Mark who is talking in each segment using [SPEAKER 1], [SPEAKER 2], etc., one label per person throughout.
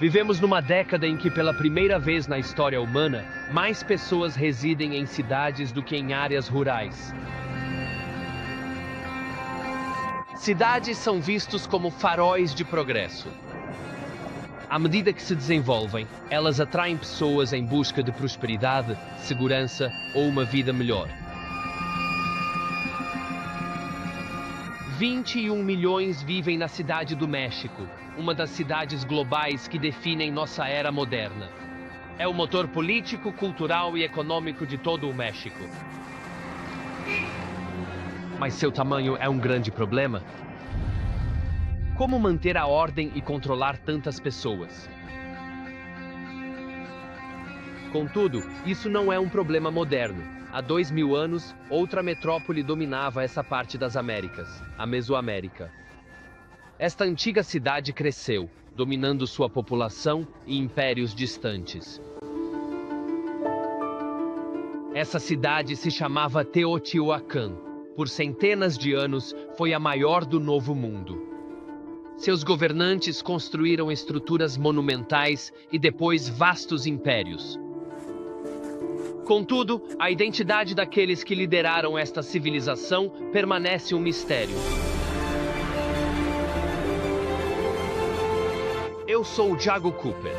[SPEAKER 1] Vivemos numa década em que, pela primeira vez na história humana, mais pessoas residem em cidades do que em áreas rurais. Cidades são vistos como faróis de progresso. À medida que se desenvolvem, elas atraem pessoas em busca de prosperidade, segurança ou uma vida melhor. 21 milhões vivem na Cidade do México, uma das cidades globais que definem nossa era moderna. É o motor político, cultural e econômico de todo o México. Mas seu tamanho é um grande problema? Como manter a ordem e controlar tantas pessoas? Contudo, isso não é um problema moderno. Há 2000 anos, outra metrópole dominava essa parte das Américas, a Mesoamérica. Esta antiga cidade cresceu, dominando sua população e impérios distantes. Essa cidade se chamava Teotihuacan. Por centenas de anos, foi a maior do Novo Mundo. Seus governantes construíram estruturas monumentais e depois vastos impérios. Contudo, a identidade daqueles que lideraram esta civilização permanece um mistério. Eu sou o Jago Cooper.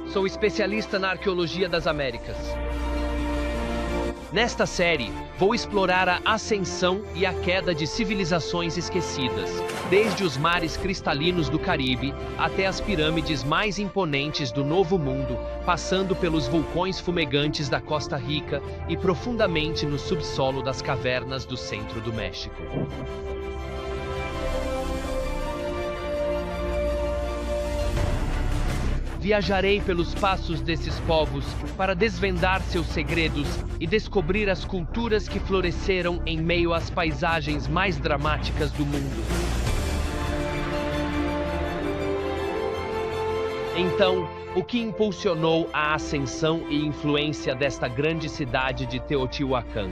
[SPEAKER 1] Sou especialista na arqueologia das Américas. Nesta série, vou explorar a ascensão e a queda de civilizações esquecidas, desde os mares cristalinos do Caribe até as pirâmides mais imponentes do Novo Mundo, passando pelos vulcões fumegantes da Costa Rica e profundamente no subsolo das cavernas do centro do México. Viajarei pelos passos desses povos para desvendar seus segredos e descobrir as culturas que floresceram em meio às paisagens mais dramáticas do mundo. Então, o que impulsionou a ascensão e influência desta grande cidade de Teotihuacan?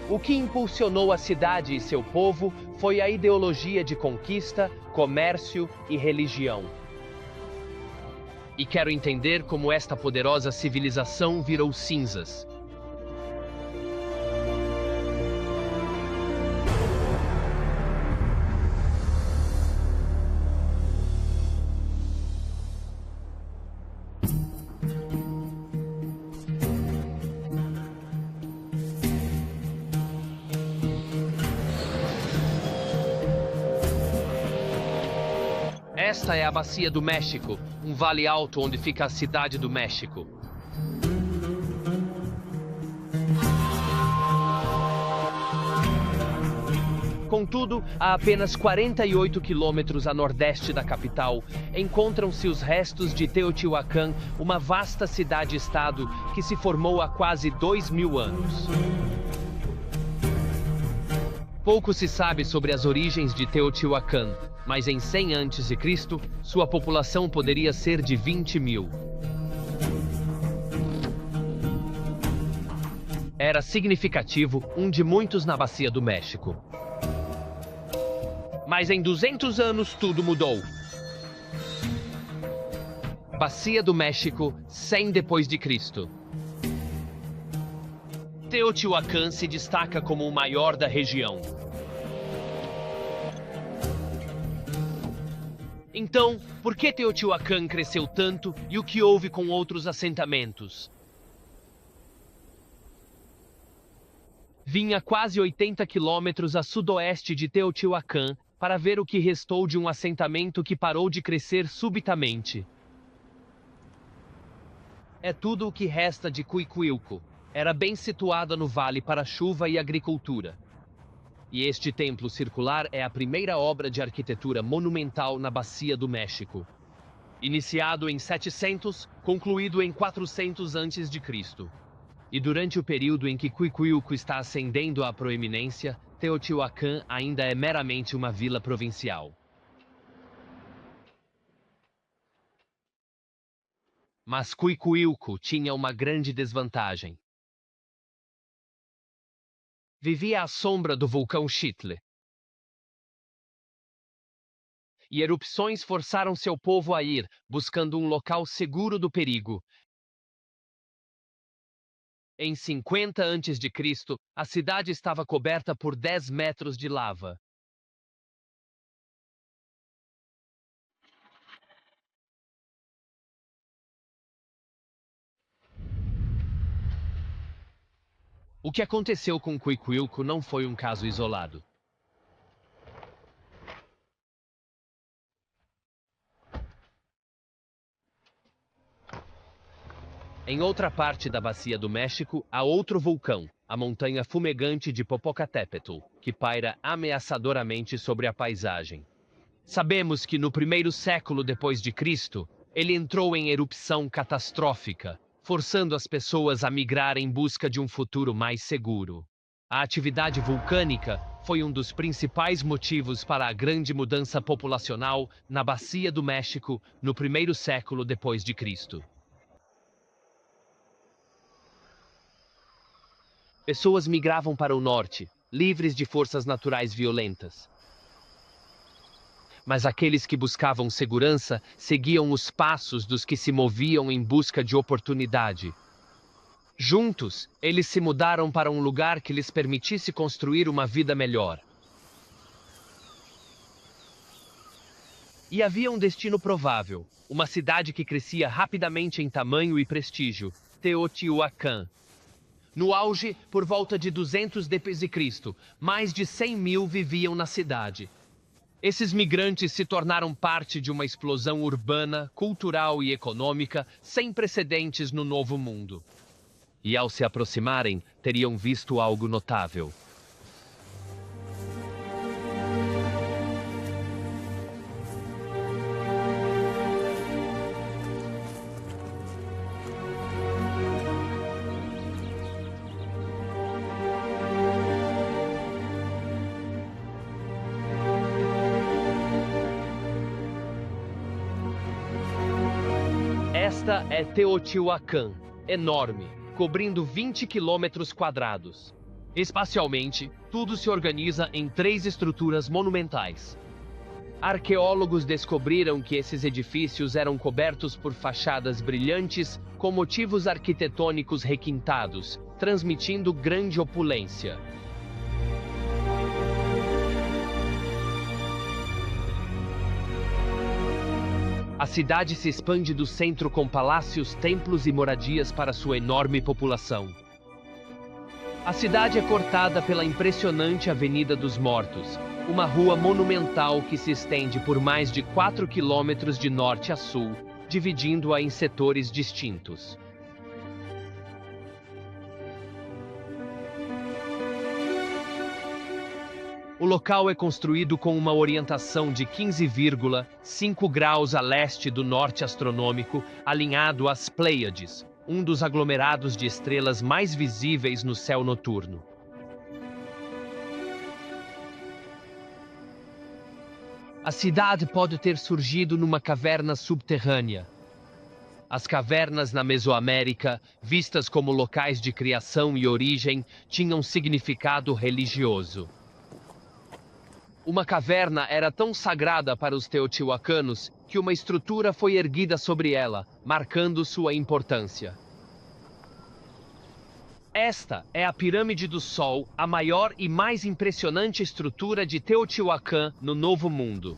[SPEAKER 1] O que impulsionou a cidade e seu povo foi a ideologia de conquista, comércio e religião. E quero entender como esta poderosa civilização virou cinzas. Esta é a Bacia do México, um vale alto onde fica a Cidade do México. Contudo, a apenas 48 quilômetros a nordeste da capital, encontram-se os restos de Teotihuacan, uma vasta cidade-estado que se formou há quase 2000 anos. Pouco se sabe sobre as origens de Teotihuacan, mas em 100 a.C., sua população poderia ser de 20 mil. Era significativo, um de muitos na Bacia do México. Mas em 200 anos tudo mudou. Bacia do México, 100 depois de Cristo. Teotihuacan se destaca como o maior da região. Então, por que Teotihuacan cresceu tanto e o que houve com outros assentamentos? Vinha quase 80 quilômetros a sudoeste de Teotihuacan para ver o que restou de um assentamento que parou de crescer subitamente. É tudo o que resta de Cuicuilco. Era bem situada no vale para chuva e agricultura. E este templo circular é a primeira obra de arquitetura monumental na Bacia do México. Iniciado em 700, concluído em 400 a.C. E durante o período em que Cuicuilco está ascendendo à proeminência, Teotihuacan ainda é meramente uma vila provincial. Mas Cuicuilco tinha uma grande desvantagem. Vivia à sombra do vulcão Xitle. e erupções forçaram seu povo a ir, buscando um local seguro do perigo. Em 50 a.C., a cidade estava coberta por 10 metros de lava. O que aconteceu com Cuicuilco não foi um caso isolado. Em outra parte da Bacia do México, há outro vulcão, a montanha fumegante de Popocatépetl, que paira ameaçadoramente sobre a paisagem. Sabemos que no primeiro século depois de Cristo, ele entrou em erupção catastrófica, forçando as pessoas a migrar em busca de um futuro mais seguro. A atividade vulcânica foi um dos principais motivos para a grande mudança populacional na Bacia do México no primeiro século depois de Cristo. Pessoas migravam para o norte, livres de forças naturais violentas. Mas aqueles que buscavam segurança seguiam os passos dos que se moviam em busca de oportunidade. Juntos, eles se mudaram para um lugar que lhes permitisse construir uma vida melhor. E havia um destino provável, uma cidade que crescia rapidamente em tamanho e prestígio, Teotihuacan. No auge, por volta de 200 d.C., mais de 100 mil viviam na cidade. Esses migrantes se tornaram parte de uma explosão urbana, cultural e econômica sem precedentes no Novo Mundo. E ao se aproximarem, teriam visto algo notável. Esta é Teotihuacan, enorme, cobrindo 20 quilômetros quadrados. Espacialmente, tudo se organiza em 3 estruturas monumentais. Arqueólogos descobriram que esses edifícios eram cobertos por fachadas brilhantes com motivos arquitetônicos requintados, transmitindo grande opulência. A cidade se expande do centro com palácios, templos e moradias para sua enorme população. A cidade é cortada pela impressionante Avenida dos Mortos, uma rua monumental que se estende por mais de 4 quilômetros de norte a sul, dividindo-a em setores distintos. O local é construído com uma orientação de 15,5 graus a leste do norte astronômico, alinhado às Pleiades, um dos aglomerados de estrelas mais visíveis no céu noturno. A cidade pode ter surgido numa caverna subterrânea. As cavernas na Mesoamérica, vistas como locais de criação e origem, tinham significado religioso. Uma caverna era tão sagrada para os teotihuacanos que uma estrutura foi erguida sobre ela, marcando sua importância. Esta é a Pirâmide do Sol, a maior e mais impressionante estrutura de Teotihuacan no Novo Mundo.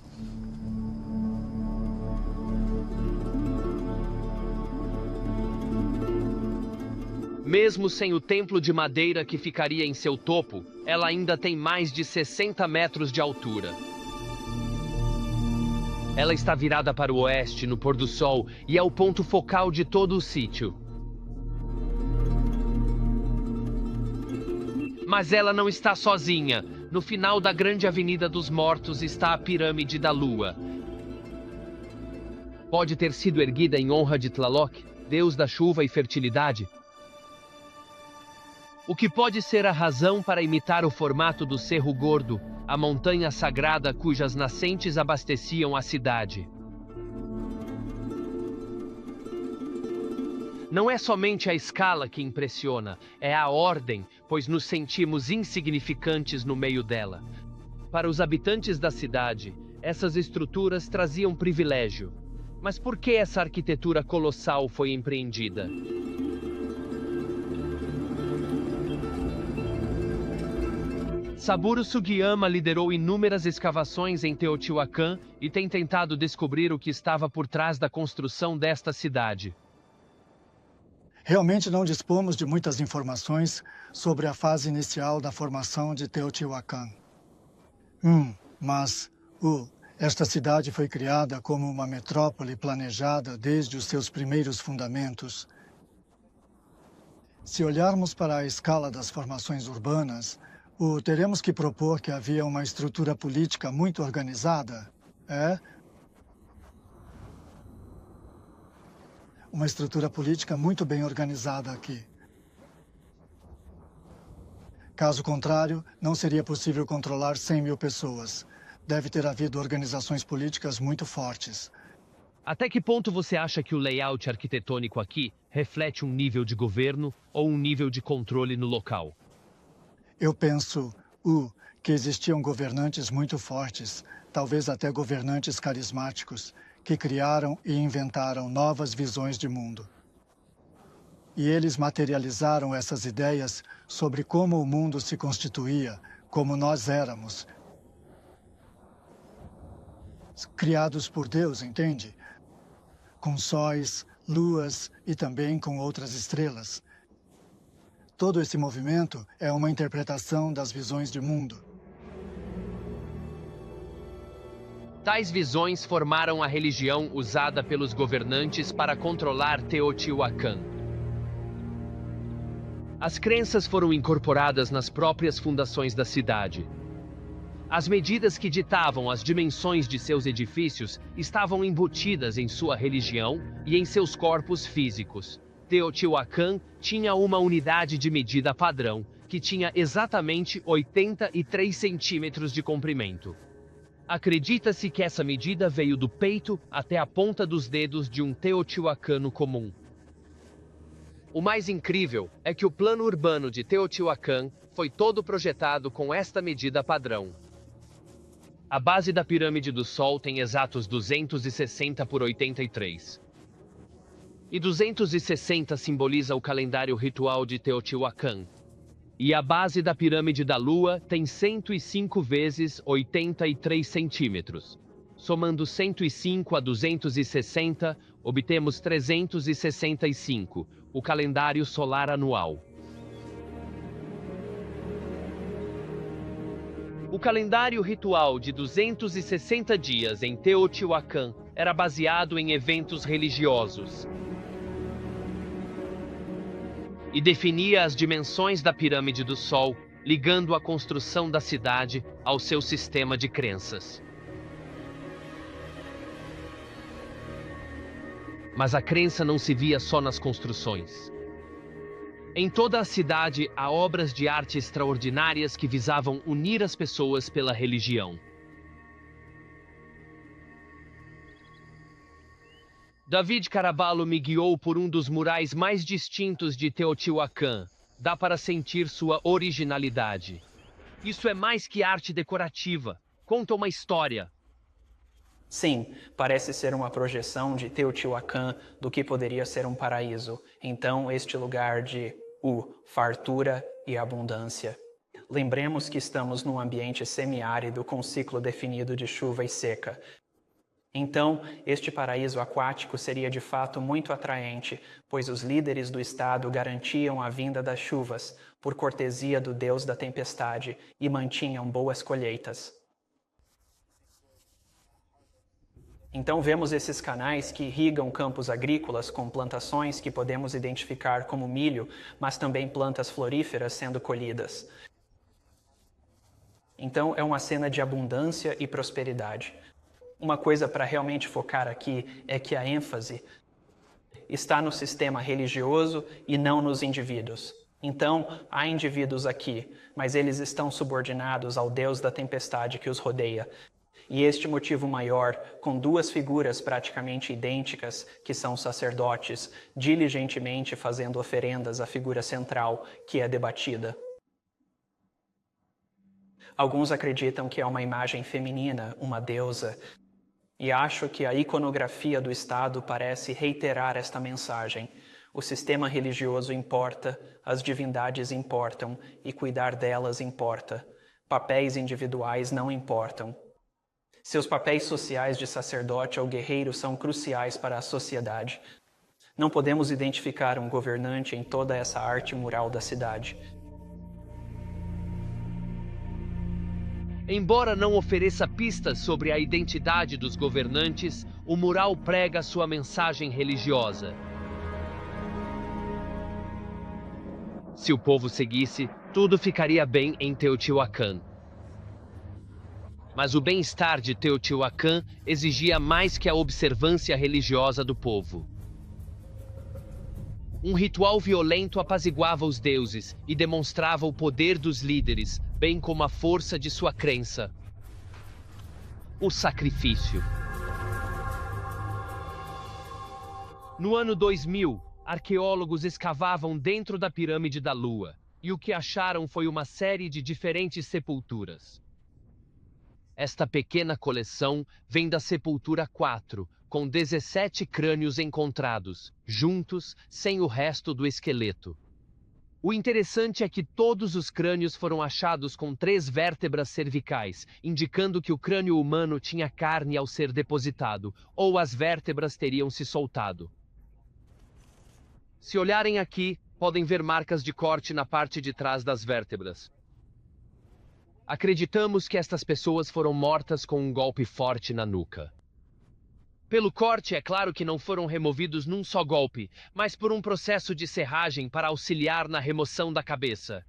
[SPEAKER 1] Mesmo sem o templo de madeira que ficaria em seu topo, ela ainda tem mais de 60 metros de altura. Ela está virada para o oeste no pôr do sol e é o ponto focal de todo o sítio. Mas ela não está sozinha. No final da grande Avenida dos Mortos está a Pirâmide da Lua. Pode ter sido erguida em honra de Tlaloc, deus da chuva e fertilidade. O que pode ser a razão para imitar o formato do Cerro Gordo, a montanha sagrada cujas nascentes abasteciam a cidade. Não é somente a escala que impressiona, é a ordem, pois nos sentimos insignificantes no meio dela. Para os habitantes da cidade, Essas estruturas traziam privilégio. Mas por que essa arquitetura colossal foi empreendida? Saburo Sugiyama liderou inúmeras escavações em Teotihuacan e tem tentado descobrir o que estava por trás da construção desta cidade.
[SPEAKER 2] Realmente não dispomos de muitas informações sobre a fase inicial da formação de Teotihuacan. Mas esta cidade foi criada como uma metrópole planejada desde os seus primeiros fundamentos. Se olharmos para a escala das formações urbanas, teremos que propor que havia uma estrutura política muito organizada, uma estrutura política muito bem organizada aqui. Caso contrário, não seria possível controlar 100 mil pessoas. Deve ter havido organizações políticas muito fortes.
[SPEAKER 1] Até que ponto você acha que o layout arquitetônico aqui reflete um nível de governo ou um nível de controle no local?
[SPEAKER 2] Eu penso, que existiam governantes muito fortes, talvez até governantes carismáticos, que criaram e inventaram novas visões de mundo. E eles materializaram essas ideias sobre como o mundo se constituía, como nós éramos. Criados por Deus, entende? Com sóis, luas e também com outras estrelas. Todo esse movimento é uma interpretação das visões de mundo.
[SPEAKER 1] Tais visões formaram a religião usada pelos governantes para controlar Teotihuacan. As crenças foram incorporadas nas próprias fundações da cidade. As medidas que ditavam as dimensões de seus edifícios estavam embutidas em sua religião e em seus corpos físicos. Teotihuacan tinha uma unidade de medida padrão, que tinha exatamente 83 centímetros de comprimento. Acredita-se que essa medida veio do peito até a ponta dos dedos de um teotihuacano comum. O mais incrível é que o plano urbano de Teotihuacan foi todo projetado com esta medida padrão. A base da pirâmide do Sol tem exatos 260 por 83. E 260 simboliza o calendário ritual de Teotihuacan. E a base da pirâmide da Lua tem 105 vezes 83 centímetros. Somando 105 a 260, obtemos 365, o calendário solar anual. O calendário ritual de 260 dias em Teotihuacan era baseado em eventos religiosos e definia as dimensões da pirâmide do Sol, ligando a construção da cidade ao seu sistema de crenças. Mas a crença não se via só nas construções. Em toda a cidade há obras de arte extraordinárias que visavam unir as pessoas pela religião. David Caraballo me guiou por um dos murais mais distintos de Teotihuacan. Dá para sentir sua originalidade. Isso é mais que arte decorativa. Conta uma história.
[SPEAKER 3] Sim, parece ser uma projeção de Teotihuacan do que poderia ser um paraíso. Então, este lugar de fartura e abundância. Lembremos que estamos num ambiente semiárido com ciclo definido de chuva e seca. Então, este paraíso aquático seria de fato muito atraente, pois os líderes do estado garantiam a vinda das chuvas, por cortesia do deus da tempestade, e mantinham boas colheitas. Então vemos esses canais que irrigam campos agrícolas com plantações que podemos identificar como milho, mas também plantas floríferas sendo colhidas. Então é uma cena de abundância e prosperidade. Uma coisa para realmente focar aqui é que a ênfase está no sistema religioso e não nos indivíduos. Então, há indivíduos aqui, mas eles estão subordinados ao Deus da tempestade que os rodeia. E este motivo maior, com duas figuras praticamente idênticas, que são sacerdotes, diligentemente fazendo oferendas à figura central, que é debatida. Alguns acreditam que é uma imagem feminina, uma deusa, e acho que a iconografia do Estado parece reiterar esta mensagem. O sistema religioso importa, as divindades importam, e cuidar delas importa. Papéis individuais não importam. Seus papéis sociais de sacerdote ou guerreiro são cruciais para a sociedade. Não podemos identificar um governante em toda essa arte mural da cidade.
[SPEAKER 1] Embora não ofereça pistas sobre a identidade dos governantes, o mural prega sua mensagem religiosa. Se o povo seguisse, tudo ficaria bem em Teotihuacan. Mas o bem-estar de Teotihuacan exigia mais que a observância religiosa do povo. Um ritual violento apaziguava os deuses e demonstrava o poder dos líderes, bem como a força de sua crença. O sacrifício. No ano 2000, arqueólogos escavavam dentro da Pirâmide da Lua, e o que acharam foi uma série de diferentes sepulturas. Esta pequena coleção vem da Sepultura 4, com 17 crânios encontrados, juntos, sem o resto do esqueleto. O interessante é que todos os crânios foram achados com 3 vértebras cervicais, indicando que o crânio humano tinha carne ao ser depositado, ou as vértebras teriam se soltado. Se olharem aqui, podem ver marcas de corte na parte de trás das vértebras. Acreditamos que estas pessoas foram mortas com um golpe forte na nuca. Pelo corte, é claro que não foram removidos num só golpe, mas por um processo de serragem para auxiliar na remoção da cabeça.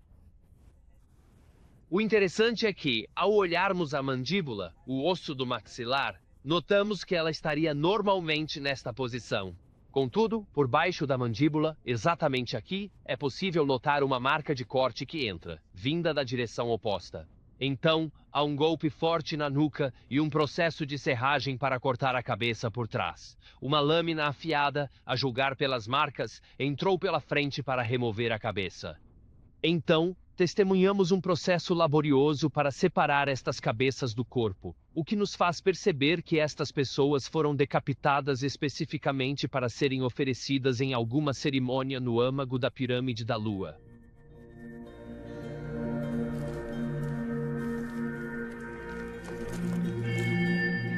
[SPEAKER 1] O interessante é que, ao olharmos a mandíbula, o osso do maxilar, notamos que ela estaria normalmente nesta posição. Contudo, por baixo da mandíbula, exatamente aqui, é possível notar uma marca de corte que entra, vinda da direção oposta. Então, há um golpe forte na nuca e um processo de serragem para cortar a cabeça por trás. Uma lâmina afiada, a julgar pelas marcas, entrou pela frente para remover a cabeça. Então, testemunhamos um processo laborioso para separar estas cabeças do corpo, o que nos faz perceber que estas pessoas foram decapitadas especificamente para serem oferecidas em alguma cerimônia no âmago da Pirâmide da Lua.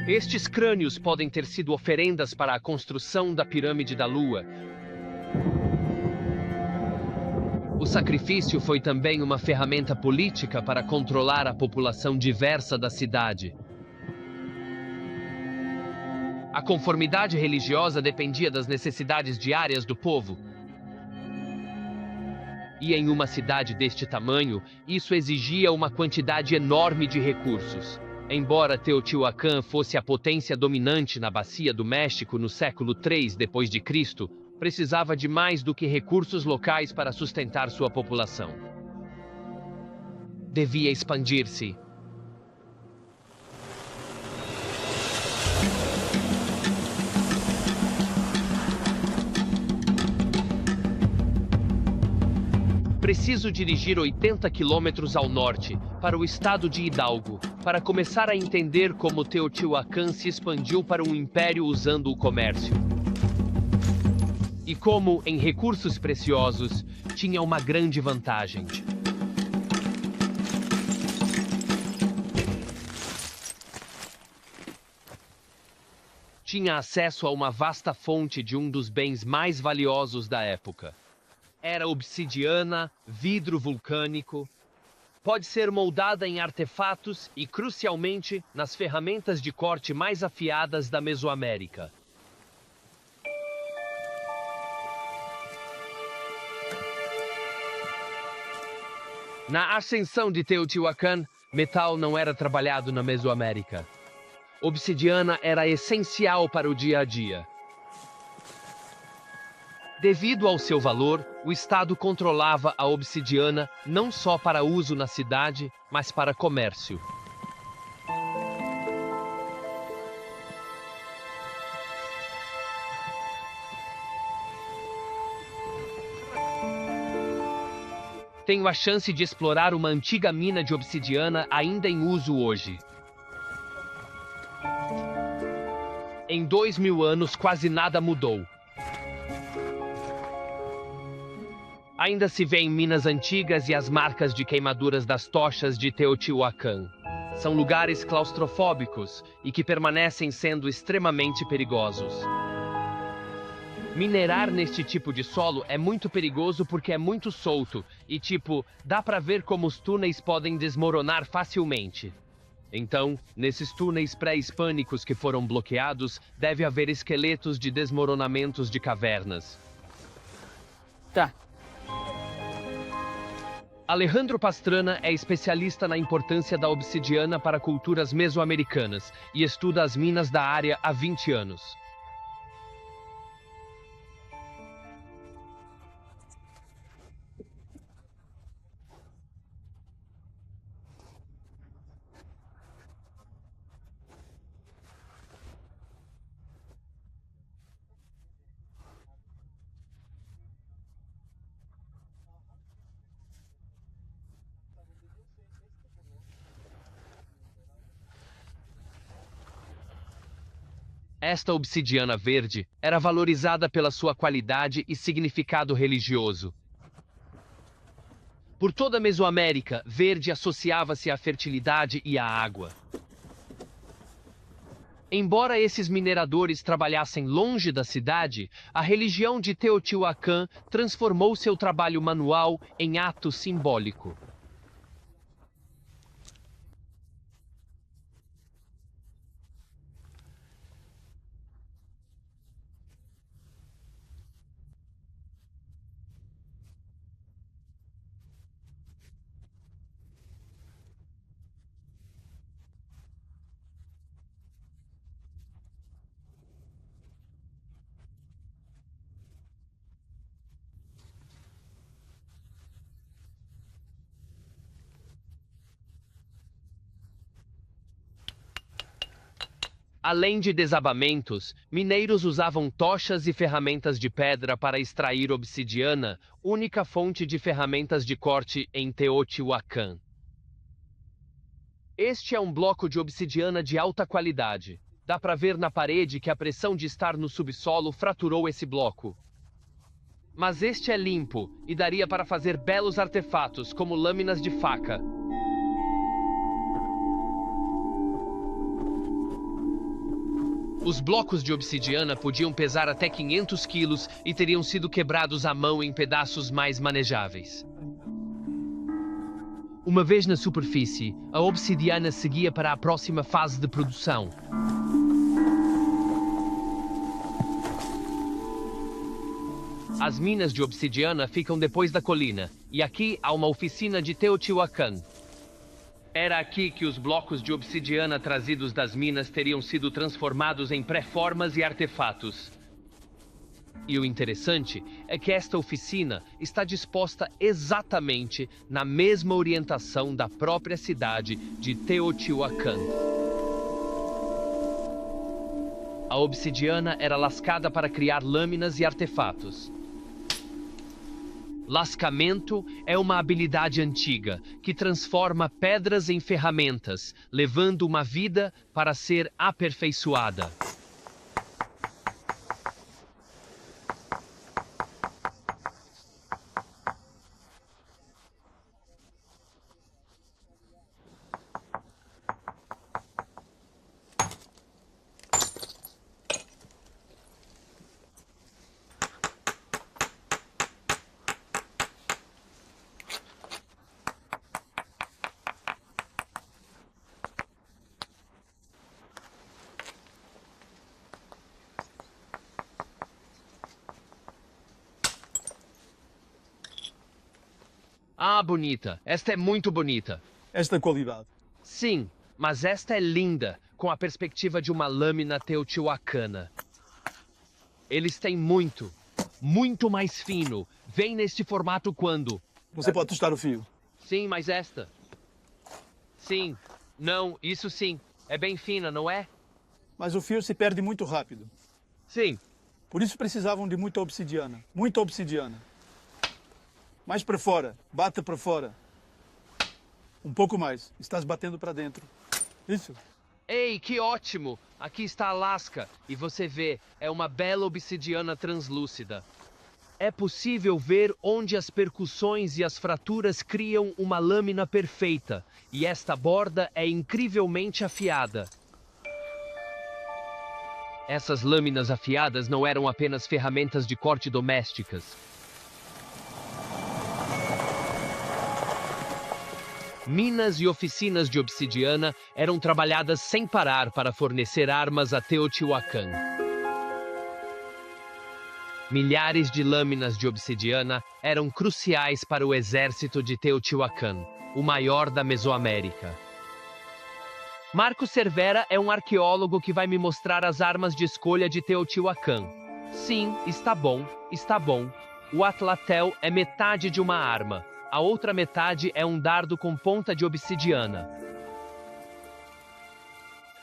[SPEAKER 1] Estes crânios podem ter sido oferendas para a construção da Pirâmide da Lua. O sacrifício foi também uma ferramenta política para controlar a população diversa da cidade. A conformidade religiosa dependia das necessidades diárias do povo. E em uma cidade deste tamanho, isso exigia uma quantidade enorme de recursos. Embora Teotihuacan fosse a potência dominante na Bacia do México no século III d.C., precisava de mais do que recursos locais para sustentar sua população. Devia expandir-se. Preciso dirigir 80 quilômetros ao norte, para o estado de Hidalgo, para começar a entender como Teotihuacan se expandiu para um império usando o comércio. E como, em recursos preciosos, tinha uma grande vantagem. Tinha acesso a uma vasta fonte de um dos bens mais valiosos da época. Era obsidiana, vidro vulcânico. Pode ser moldada em artefatos e, crucialmente, nas ferramentas de corte mais afiadas da Mesoamérica. Na ascensão de Teotihuacan, metal não era trabalhado na Mesoamérica. Obsidiana era essencial para o dia a dia. Devido ao seu valor, o Estado controlava a obsidiana não só para uso na cidade, mas para comércio. tenho a chance de explorar uma antiga mina de obsidiana ainda em uso hoje. Em 2000 anos, quase nada mudou. Ainda se vêem minas antigas e as marcas de queimaduras das tochas de Teotihuacan. São lugares claustrofóbicos e que permanecem sendo extremamente perigosos. Minerar neste tipo de solo é muito perigoso porque é muito solto e, dá pra ver como os túneis podem desmoronar facilmente. Então, nesses túneis pré-hispânicos que foram bloqueados, deve haver esqueletos de desmoronamentos de cavernas.
[SPEAKER 4] Tá.
[SPEAKER 1] Alejandro Pastrana é especialista na importância da obsidiana para culturas mesoamericanas e estuda as minas da área há 20 anos. Esta obsidiana verde era valorizada pela sua qualidade e significado religioso. Por toda a Mesoamérica, verde associava-se à fertilidade e à água. Embora esses mineradores trabalhassem longe da cidade, a religião de Teotihuacan transformou seu trabalho manual em ato simbólico. Além de desabamentos, mineiros usavam tochas e ferramentas de pedra para extrair obsidiana, única fonte de ferramentas de corte em Teotihuacan. Este é um bloco de obsidiana de alta qualidade. Dá para ver na parede que a pressão de estar no subsolo fraturou esse bloco. Mas este é limpo e daria para fazer belos artefatos, como lâminas de faca. Os blocos de obsidiana podiam pesar até 500 quilos e teriam sido quebrados à mão em pedaços mais manejáveis. Uma vez na superfície, a obsidiana seguia para a próxima fase de produção. As minas de obsidiana ficam depois da colina, e aqui há uma oficina de Teotihuacan. Era aqui que os blocos de obsidiana trazidos das minas teriam sido transformados em pré-formas e artefatos. E o interessante é que esta oficina está disposta exatamente na mesma orientação da própria cidade de Teotihuacan. A obsidiana era lascada para criar lâminas e artefatos. Lascamento é uma habilidade antiga que transforma pedras em ferramentas, levando uma vida para ser aperfeiçoada. Ah, bonita. Esta é muito bonita.
[SPEAKER 5] Esta qualidade.
[SPEAKER 1] Sim, mas esta é linda, com a perspectiva de uma lâmina teotihuacana. Eles têm muito mais fino. Vem neste formato quando?
[SPEAKER 5] Você pode testar o fio.
[SPEAKER 1] Sim, mas esta. Sim. Não, isso sim. É bem fina, não é?
[SPEAKER 5] Mas o fio se perde muito rápido.
[SPEAKER 1] Sim.
[SPEAKER 5] Por isso precisavam de muita obsidiana. Muita obsidiana. Mais para fora. Bata para fora. Um pouco mais. Estás batendo para dentro. Isso.
[SPEAKER 1] Ei, que ótimo! Aqui está a lasca, e você vê, é uma bela obsidiana translúcida. É possível ver onde as percussões e as fraturas criam uma lâmina perfeita, e esta borda é incrivelmente afiada. Essas lâminas afiadas não eram apenas ferramentas de corte domésticas. Minas e oficinas de obsidiana eram trabalhadas sem parar para fornecer armas a Teotihuacan. Milhares de lâminas de obsidiana eram cruciais para o exército de Teotihuacan, o maior da Mesoamérica. Marco Cervera é um arqueólogo que vai me mostrar as armas de escolha de Teotihuacan. Sim, está bom, está bom. O atlatel é metade de uma arma. A outra metade é um dardo com ponta de obsidiana.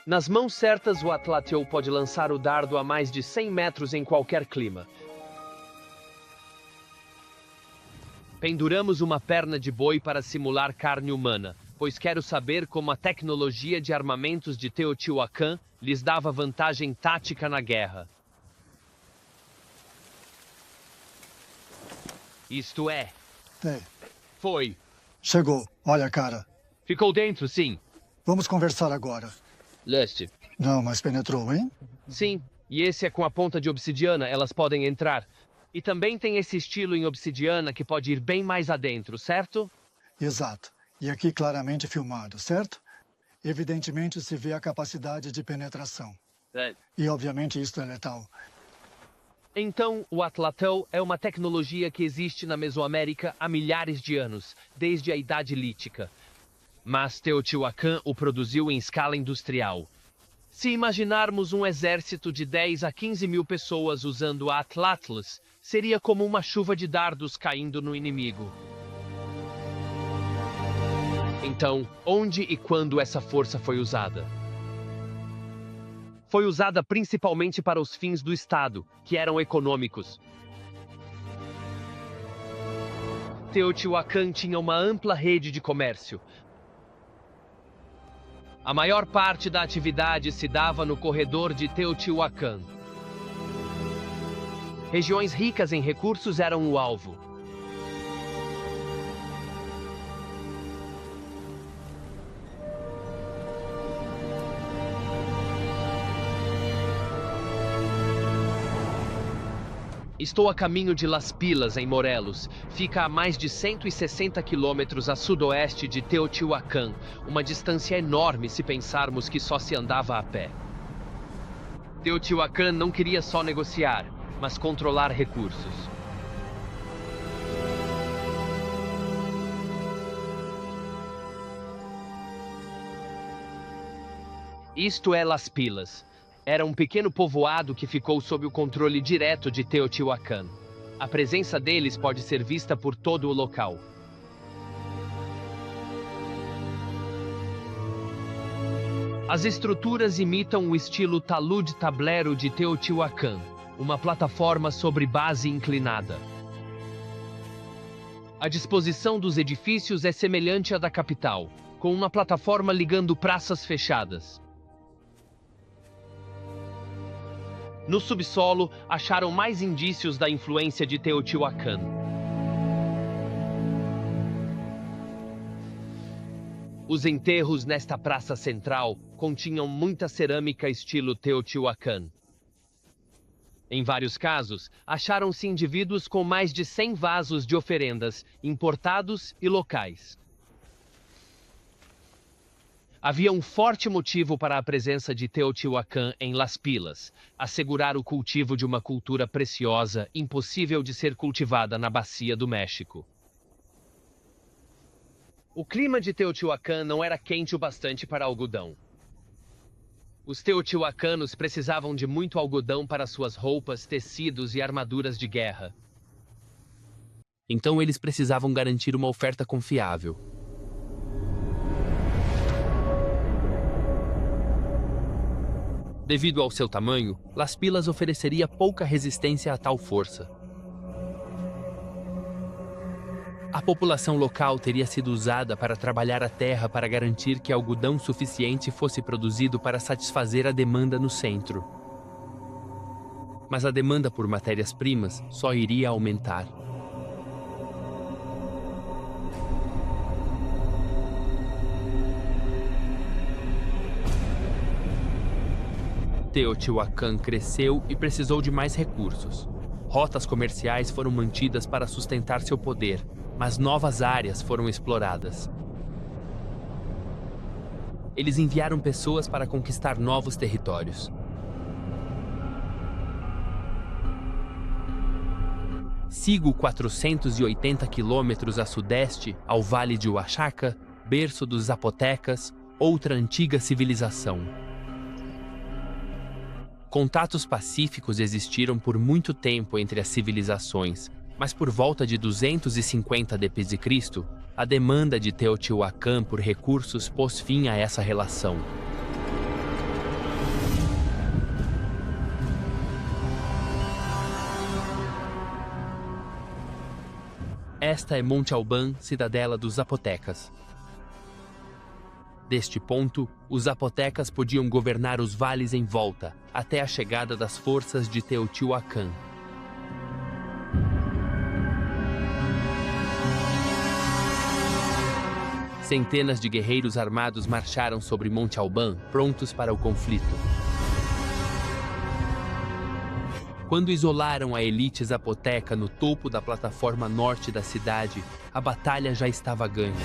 [SPEAKER 1] Nas mãos certas, o atlatel pode lançar o dardo a mais de 100 metros em qualquer clima. Penduramos uma perna de boi para simular carne humana, pois quero saber como a tecnologia de armamentos de Teotihuacan lhes dava vantagem tática na guerra. Isto é...
[SPEAKER 2] Ei,
[SPEAKER 1] Foi.
[SPEAKER 2] chegou. Olha, cara.
[SPEAKER 1] Ficou dentro, sim.
[SPEAKER 2] Vamos conversar agora.
[SPEAKER 1] Leste.
[SPEAKER 2] Não, mas penetrou, hein?
[SPEAKER 1] Sim, e esse é com a ponta de obsidiana, elas podem entrar. E também tem esse estilo em obsidiana que pode ir bem mais adentro, certo?
[SPEAKER 2] Exato. E aqui claramente filmado, certo? Evidentemente se vê a capacidade de penetração. E obviamente isto é letal.
[SPEAKER 1] Então, o atlatel é uma tecnologia que existe na Mesoamérica há milhares de anos, desde a Idade Lítica. Mas Teotihuacan o produziu em escala industrial. Se imaginarmos um exército de 10 a 15 mil pessoas usando atlatls, seria como uma chuva de dardos caindo no inimigo. Então, onde e quando essa força foi usada? Foi usada principalmente para os fins do Estado, que eram econômicos. Teotihuacan tinha uma ampla rede de comércio. A maior parte da atividade se dava no corredor de Teotihuacan. Regiões ricas em recursos eram o alvo. Estou a caminho de Las Pilas, em Morelos. Fica a mais de 160 quilômetros a sudoeste de Teotihuacan, uma distância enorme se pensarmos que só se andava a pé. Teotihuacan não queria só negociar, mas controlar recursos. Isto é Las Pilas. Era um pequeno povoado que ficou sob o controle direto de Teotihuacan. A presença deles pode ser vista por todo o local. As estruturas imitam o estilo talud tablero de Teotihuacan, uma plataforma sobre base inclinada. A disposição dos edifícios é semelhante à da capital, com uma plataforma ligando praças fechadas. No subsolo, acharam mais indícios da influência de Teotihuacan. Os enterros nesta praça central continham muita cerâmica estilo Teotihuacan. Em vários casos, acharam-se indivíduos com mais de 100 vasos de oferendas, importados e locais. Havia um forte motivo para a presença de Teotihuacan em Las Pilas, assegurar o cultivo de uma cultura preciosa, impossível de ser cultivada na Bacia do México. O clima de Teotihuacan não era quente o bastante para algodão. Os teotihuacanos precisavam de muito algodão para suas roupas, tecidos e armaduras de guerra. Então eles precisavam garantir uma oferta confiável. Devido ao seu tamanho, Las Pilas ofereceria pouca resistência a tal força. A população local teria sido usada para trabalhar a terra para garantir que algodão suficiente fosse produzido para satisfazer a demanda no centro. Mas a demanda por matérias-primas só iria aumentar. Teotihuacan cresceu e precisou de mais recursos. Rotas comerciais foram mantidas para sustentar seu poder, mas novas áreas foram exploradas. Eles enviaram pessoas para conquistar novos territórios. Sigo 480 quilômetros a sudeste ao Vale de Oaxaca, berço dos Zapotecas, outra antiga civilização. Contatos pacíficos existiram por muito tempo entre as civilizações, mas por volta de 250 d.C., a demanda de Teotihuacan por recursos pôs fim a essa relação. Esta é Monte Alban, cidadela dos Zapotecas. Deste ponto, os Zapotecas podiam governar os vales em volta, até a chegada das forças de Teotihuacan. Centenas de guerreiros armados marcharam sobre Monte Alban, prontos para o conflito. Quando isolaram a elite zapoteca no topo da plataforma norte da cidade, a batalha já estava ganha.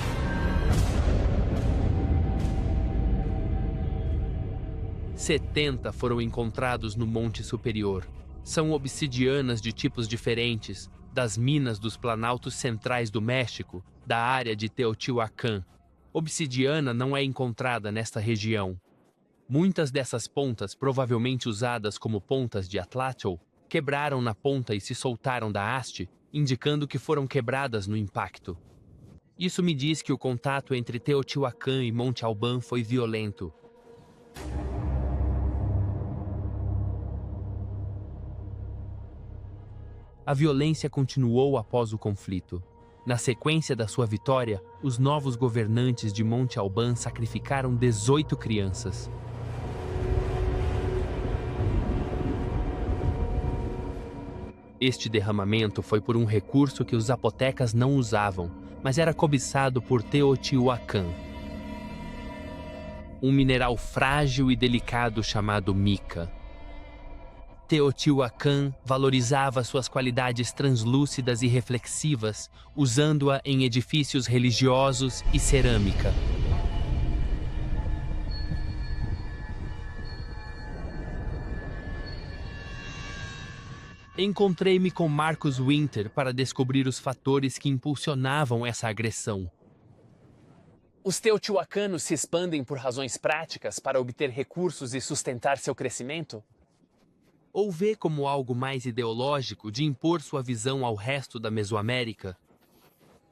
[SPEAKER 1] "70 foram encontrados no Monte Superior. São obsidianas de tipos diferentes, das minas dos planaltos centrais do México, da área de Teotihuacan. Obsidiana não é encontrada nesta região. Muitas dessas pontas, provavelmente usadas como pontas de Atlatl, quebraram na ponta e se soltaram da haste, indicando que foram quebradas no impacto. Isso me diz que o contato entre Teotihuacan e Monte Alban foi violento. A violência continuou após o conflito. Na sequência da sua vitória, os novos governantes de Monte Alban sacrificaram 18 crianças. Este derramamento foi por um recurso que os zapotecas não usavam, mas era cobiçado por Teotihuacan. Um mineral frágil e delicado chamado mica. Teotihuacan valorizava suas qualidades translúcidas e reflexivas, usando-a em edifícios religiosos e cerâmica. Encontrei-me com Marcus Winter para descobrir os fatores que impulsionavam essa agressão.
[SPEAKER 6] Os teotihuacanos se expandem por razões práticas para obter recursos e sustentar seu crescimento?
[SPEAKER 1] Ou vê como algo mais ideológico de impor sua visão ao resto da Mesoamérica?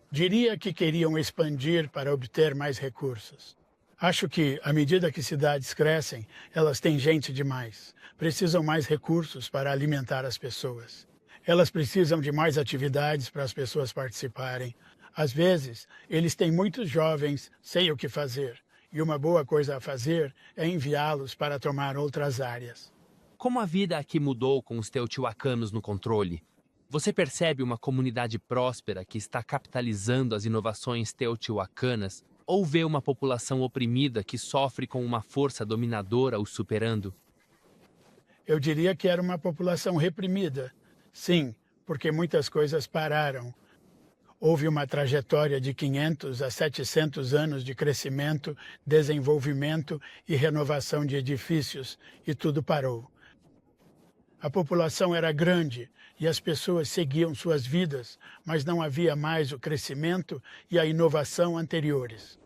[SPEAKER 7] Diria que queriam expandir para obter mais recursos. Acho que, à medida que cidades crescem, elas têm gente demais. Precisam mais recursos para alimentar as pessoas. Elas precisam de mais atividades para as pessoas participarem. Às vezes, eles têm muitos jovens sem o que fazer. E uma boa coisa a fazer é enviá-los para tomar outras áreas.
[SPEAKER 1] Como a vida aqui mudou com os teotihuacanos no controle? Você percebe uma comunidade próspera que está capitalizando as inovações teotihuacanas ou vê uma população oprimida que sofre com uma força dominadora os superando?
[SPEAKER 7] Eu diria que era uma população reprimida. Sim, porque muitas coisas pararam. Houve uma trajetória de 500 a 700 anos de crescimento, desenvolvimento e renovação de edifícios, e tudo parou. A população era grande e as pessoas seguiam suas vidas, mas não havia mais o crescimento e a inovação anteriores.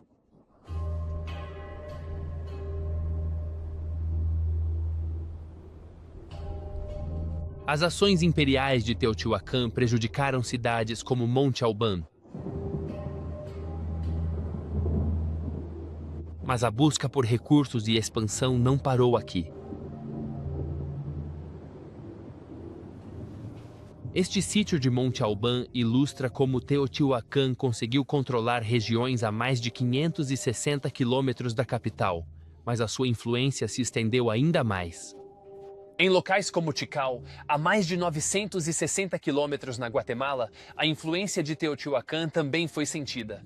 [SPEAKER 1] As ações imperiais de Teotihuacan prejudicaram cidades como Monte Alban. Mas a busca por recursos e expansão não parou aqui. Este sítio de Monte Alban ilustra como Teotihuacan conseguiu controlar regiões a mais de 560 quilômetros da capital, mas a sua influência se estendeu ainda mais.
[SPEAKER 6] Em locais como Tikal, a mais de 960 quilômetros na Guatemala, a influência de Teotihuacan também foi sentida.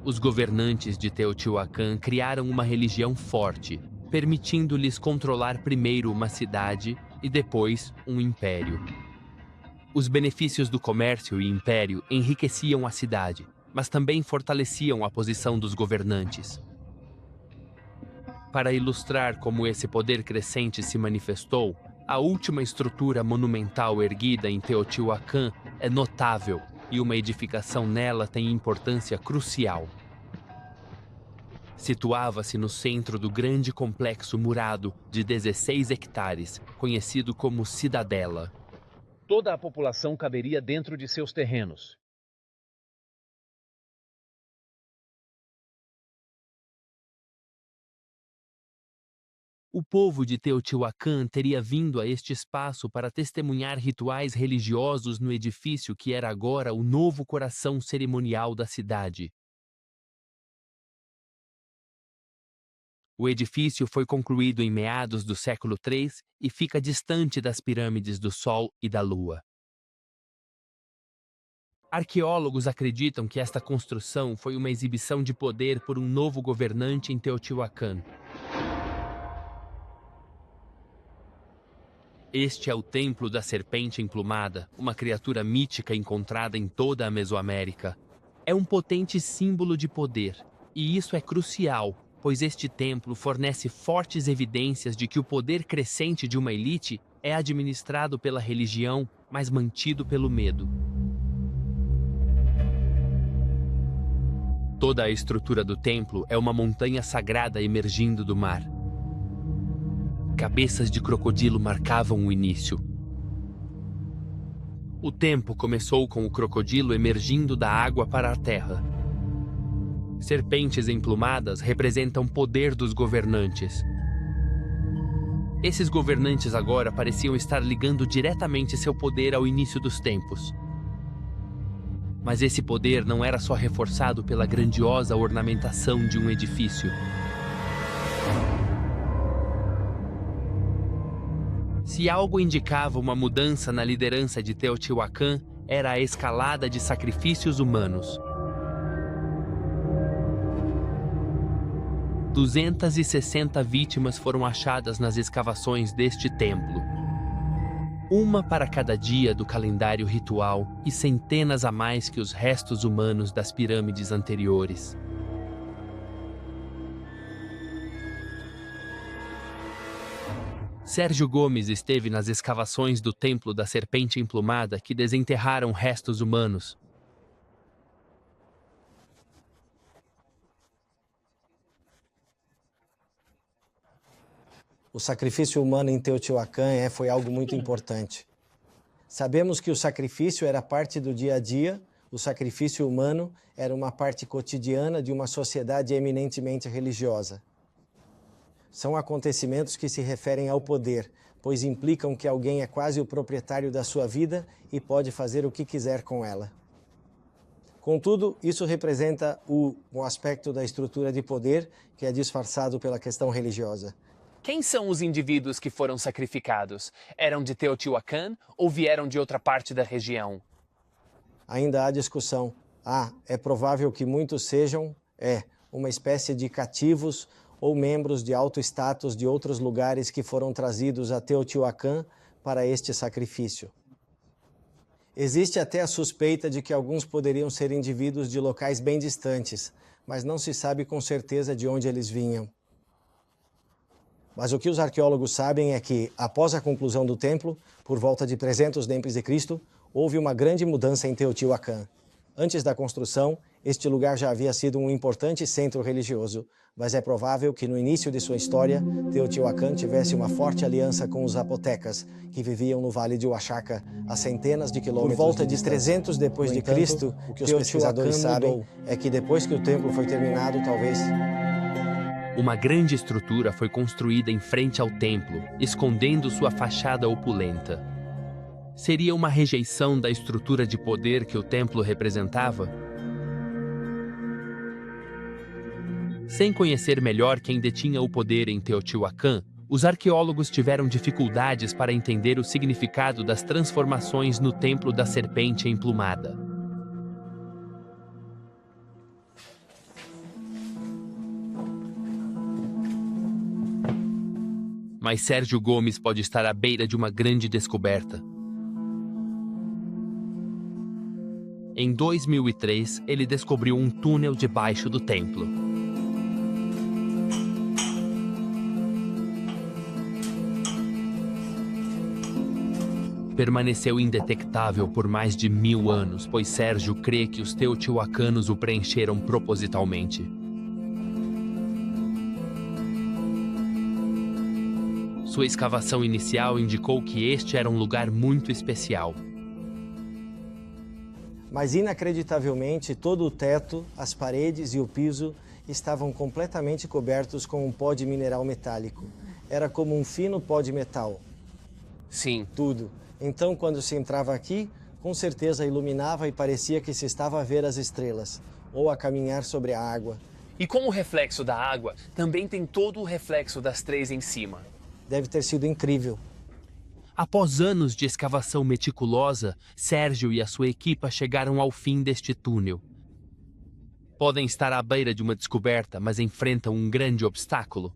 [SPEAKER 1] Os governantes de Teotihuacan criaram uma religião forte, permitindo-lhes controlar primeiro uma cidade e depois um império. Os benefícios do comércio e império enriqueciam a cidade, mas também fortaleciam a posição dos governantes. Para ilustrar como esse poder crescente se manifestou, a última estrutura monumental erguida em Teotihuacan é notável e uma edificação nela tem importância crucial. Situava-se no centro do grande complexo murado de 16 hectares, conhecido como Cidadela.
[SPEAKER 8] Toda a população caberia dentro de seus terrenos.
[SPEAKER 1] O povo de Teotihuacan teria vindo a este espaço para testemunhar rituais religiosos no edifício que era agora o novo coração cerimonial da cidade. O edifício foi concluído em meados do século III e fica distante das pirâmides do Sol e da Lua. Arqueólogos acreditam que esta construção foi uma exibição de poder por um novo governante em Teotihuacan. Este é o Templo da Serpente Emplumada, uma criatura mítica encontrada em toda a Mesoamérica. É um potente símbolo de poder, e isso é crucial, pois este templo fornece fortes evidências de que o poder crescente de uma elite é administrado pela religião, mas mantido pelo medo. Toda a estrutura do templo é uma montanha sagrada emergindo do mar. Cabeças de crocodilo marcavam o início. O tempo começou com o crocodilo emergindo da água para a terra. Serpentes emplumadas representam o poder dos governantes. Esses governantes agora pareciam estar ligando diretamente seu poder ao início dos tempos. Mas esse poder não era só reforçado pela grandiosa ornamentação de um edifício. Se algo indicava uma mudança na liderança de Teotihuacan, era a escalada de sacrifícios humanos. 260 vítimas foram achadas nas escavações deste templo. Uma para cada dia do calendário ritual e centenas a mais que os restos humanos das pirâmides anteriores. Sérgio Gomes esteve nas escavações do Templo da Serpente Emplumada que desenterraram restos humanos.
[SPEAKER 9] O sacrifício humano em Teotihuacan foi algo muito importante. Sabemos que o sacrifício era parte do dia a dia, o sacrifício humano era uma parte cotidiana de uma sociedade eminentemente religiosa. São acontecimentos que se referem ao poder, pois implicam que alguém é quase o proprietário da sua vida e pode fazer o que quiser com ela. Contudo, isso representa um aspecto da estrutura de poder que é disfarçado pela questão religiosa.
[SPEAKER 6] Quem são os indivíduos que foram sacrificados? Eram de Teotihuacan ou vieram de outra parte da região?
[SPEAKER 9] Ainda há discussão. É provável que muitos sejam, uma espécie de cativos ou membros de alto status de outros lugares que foram trazidos a Teotihuacan para este sacrifício. Existe até a suspeita de que alguns poderiam ser indivíduos de locais bem distantes, mas não se sabe com certeza de onde eles vinham. Mas o que os arqueólogos sabem é que, após a conclusão do templo, por volta de 300 d.C., houve uma grande mudança em Teotihuacan. Antes da construção, este lugar já havia sido um importante centro religioso, mas é provável que no início de sua história, Teotihuacan tivesse uma forte aliança com os zapotecas, que viviam no Vale de Oaxaca, a centenas de quilômetros. Por volta de 300 depois de Cristo, o que os pesquisadores sabem é que depois que o templo foi terminado, talvez...
[SPEAKER 6] uma grande estrutura foi construída em frente ao templo, escondendo sua fachada opulenta. Seria uma rejeição da estrutura de poder que o templo representava? Sem conhecer melhor quem detinha o poder em Teotihuacan, os arqueólogos tiveram dificuldades para entender o significado das transformações no Templo da Serpente Emplumada. Mas Sérgio Gomes pode estar à beira de uma grande descoberta. Em 2003, ele descobriu um túnel debaixo do templo. Permaneceu indetectável por mais de 1000 anos, pois Sérgio crê que os teotihuacanos o preencheram propositalmente. Sua escavação inicial indicou que este era um lugar muito especial.
[SPEAKER 9] Mas, inacreditavelmente, todo o teto, as paredes e o piso estavam completamente cobertos com um pó de mineral metálico. Era como um fino pó de metal.
[SPEAKER 6] Sim.
[SPEAKER 9] Tudo. Então, quando se entrava aqui, com certeza iluminava e parecia que se estava a ver as estrelas, ou a caminhar sobre a água.
[SPEAKER 6] E com o reflexo da água, também tem todo o reflexo das três em cima.
[SPEAKER 9] Deve ter sido incrível.
[SPEAKER 6] Após anos de escavação meticulosa, Sérgio e a sua equipa chegaram ao fim deste túnel. Podem estar à beira de uma descoberta, mas enfrentam um grande obstáculo.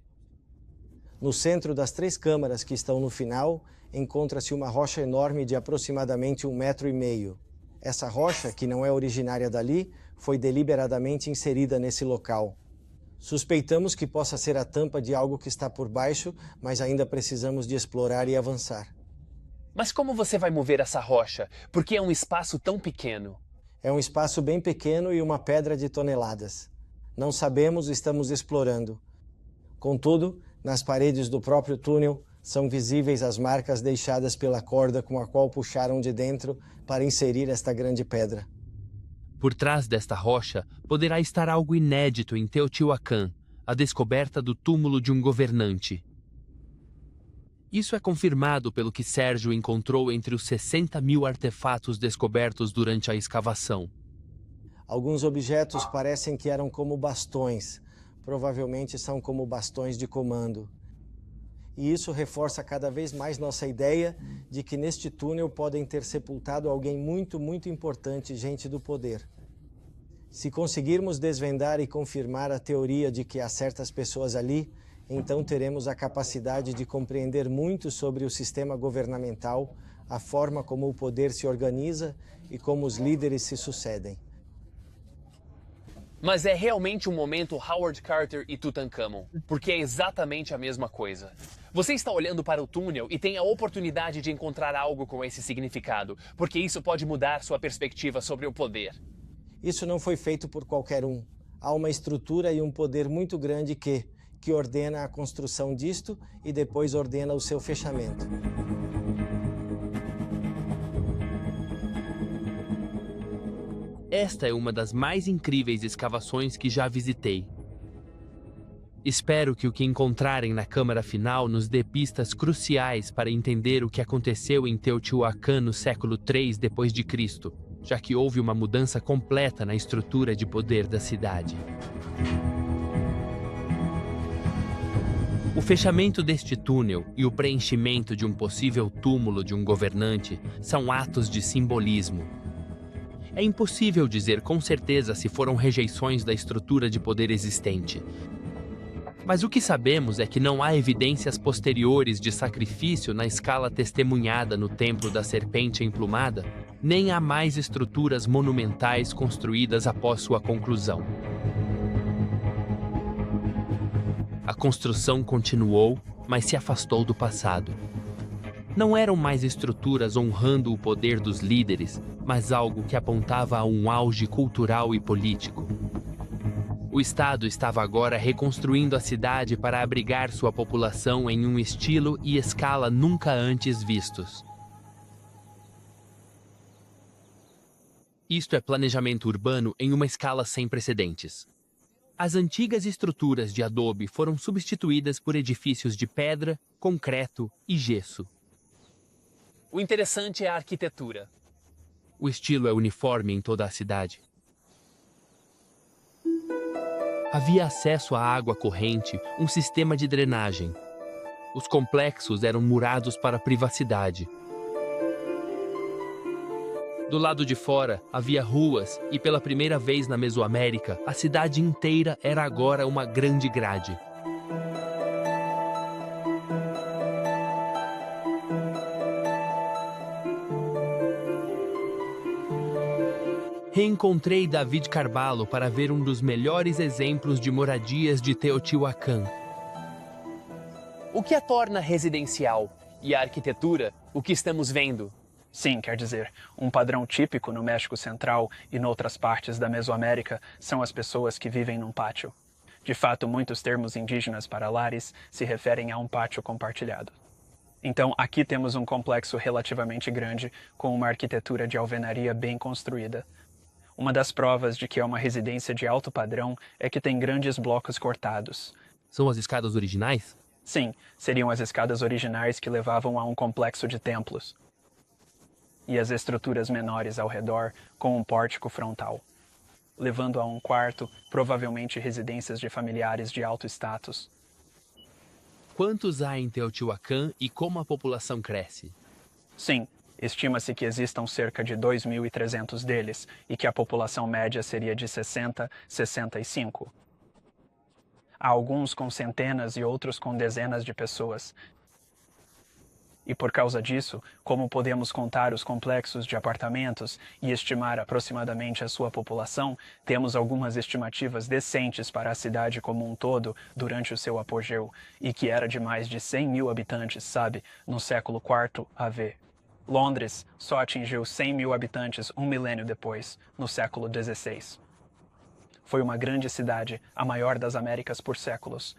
[SPEAKER 9] No centro das 3 câmaras que estão no final, encontra-se uma rocha enorme de aproximadamente 1,5 metros. Essa rocha, que não é originária dali, foi deliberadamente inserida nesse local. Suspeitamos que possa ser a tampa de algo que está por baixo, mas ainda precisamos de explorar e avançar.
[SPEAKER 6] Mas como você vai mover essa rocha? Porque é um espaço tão pequeno.
[SPEAKER 9] É um espaço bem pequeno e uma pedra de toneladas. Não sabemos, estamos explorando. Contudo, nas paredes do próprio túnel, são visíveis as marcas deixadas pela corda com a qual puxaram de dentro para inserir esta grande pedra.
[SPEAKER 6] Por trás desta rocha, poderá estar algo inédito em Teotihuacan, a descoberta do túmulo de um governante. Isso é confirmado pelo que Sérgio encontrou entre os 60.000 artefatos descobertos durante a escavação.
[SPEAKER 9] Alguns objetos parecem que eram como bastões. Provavelmente são como bastões de comando. E isso reforça cada vez mais nossa ideia de que neste túnel podem ter sepultado alguém muito, muito importante, gente do poder. Se conseguirmos desvendar e confirmar a teoria de que há certas pessoas ali, então teremos a capacidade de compreender muito sobre o sistema governamental, a forma como o poder se organiza e como os líderes se sucedem.
[SPEAKER 6] Mas é realmente um momento Howard Carter e Tutankhamon, porque é exatamente a mesma coisa. Você está olhando para o túnel e tem a oportunidade de encontrar algo com esse significado, porque isso pode mudar sua perspectiva sobre o poder.
[SPEAKER 9] Isso não foi feito por qualquer um. Há uma estrutura e um poder muito grande que ordena a construção disto e depois ordena o seu fechamento.
[SPEAKER 6] Esta é uma das mais incríveis escavações que já visitei. Espero que o que encontrarem na câmara final nos dê pistas cruciais para entender o que aconteceu em Teotihuacan no século III d.C., já que houve uma mudança completa na estrutura de poder da cidade. O fechamento deste túnel e o preenchimento de um possível túmulo de um governante são atos de simbolismo. É impossível dizer com certeza se foram rejeições da estrutura de poder existente. Mas o que sabemos é que não há evidências posteriores de sacrifício na escala testemunhada no Templo da Serpente Emplumada, nem há mais estruturas monumentais construídas após sua conclusão. A construção continuou, mas se afastou do passado. Não eram mais estruturas honrando o poder dos líderes, mas algo que apontava a um auge cultural e político. O Estado estava agora reconstruindo a cidade para abrigar sua população em um estilo e escala nunca antes vistos. Isto é planejamento urbano em uma escala sem precedentes. As antigas estruturas de adobe foram substituídas por edifícios de pedra, concreto e gesso.
[SPEAKER 1] O interessante é a arquitetura.
[SPEAKER 6] O estilo é uniforme em toda a cidade. Havia acesso à água corrente, um sistema de drenagem. Os complexos eram murados para privacidade. Do lado de fora, havia ruas e, pela primeira vez na Mesoamérica, a cidade inteira era agora uma grande grade. Reencontrei David Carvalho para ver um dos melhores exemplos de moradias de Teotihuacan.
[SPEAKER 1] O que a torna residencial e a arquitetura o que estamos vendo?
[SPEAKER 3] Sim, quer dizer, um padrão típico no México Central e em outras partes da Mesoamérica são as pessoas que vivem num pátio. De fato, muitos termos indígenas para lares se referem a um pátio compartilhado. Então, aqui temos um complexo relativamente grande com uma arquitetura de alvenaria bem construída. Uma das provas de que é uma residência de alto padrão é que tem grandes blocos cortados.
[SPEAKER 6] São as escadas originais?
[SPEAKER 3] Sim, seriam as escadas originais que levavam a um complexo de templos. E as estruturas menores ao redor, com um pórtico frontal, levando a um quarto, provavelmente residências de familiares de alto status.
[SPEAKER 6] Quantos há em Teotihuacan e como a população cresce?
[SPEAKER 3] Sim, estima-se que existam cerca de 2.300 deles e que a população média seria de 60, 65. Há alguns com centenas e outros com dezenas de pessoas. E por causa disso, como podemos contar os complexos de apartamentos e estimar aproximadamente a sua população, temos algumas estimativas decentes para a cidade como um todo durante o seu apogeu, e que era de mais de 100 mil habitantes, sabe, no século IV AV. Londres só atingiu 100 mil habitantes um milênio depois, no século XVI. Foi uma grande cidade, a maior das Américas por séculos.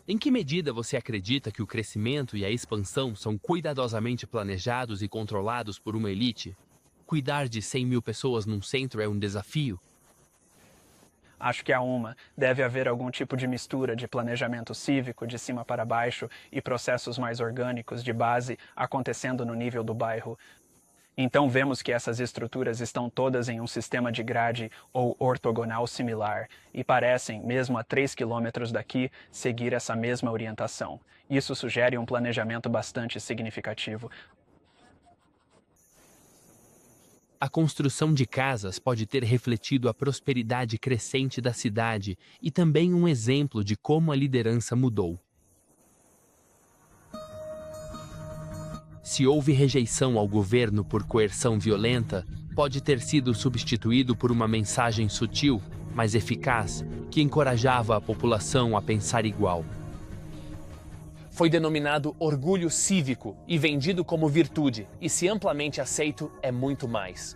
[SPEAKER 6] Em que medida você acredita que o crescimento e a expansão são cuidadosamente planejados e controlados por uma elite? Cuidar de 100 mil pessoas num centro é um desafio?
[SPEAKER 3] Acho que deve haver algum tipo de mistura de planejamento cívico de cima para baixo e processos mais orgânicos de base acontecendo no nível do bairro. Então vemos que essas estruturas estão todas em um sistema de grade ou ortogonal similar e parecem, mesmo a 3 quilômetros daqui, seguir essa mesma orientação. Isso sugere um planejamento bastante significativo.
[SPEAKER 6] A construção de casas pode ter refletido a prosperidade crescente da cidade e também um exemplo de como a liderança mudou. Se houve rejeição ao governo por coerção violenta, pode ter sido substituído por uma mensagem sutil, mas eficaz, que encorajava a população a pensar igual.
[SPEAKER 1] Foi denominado orgulho cívico e vendido como virtude, e se amplamente aceito, é muito mais.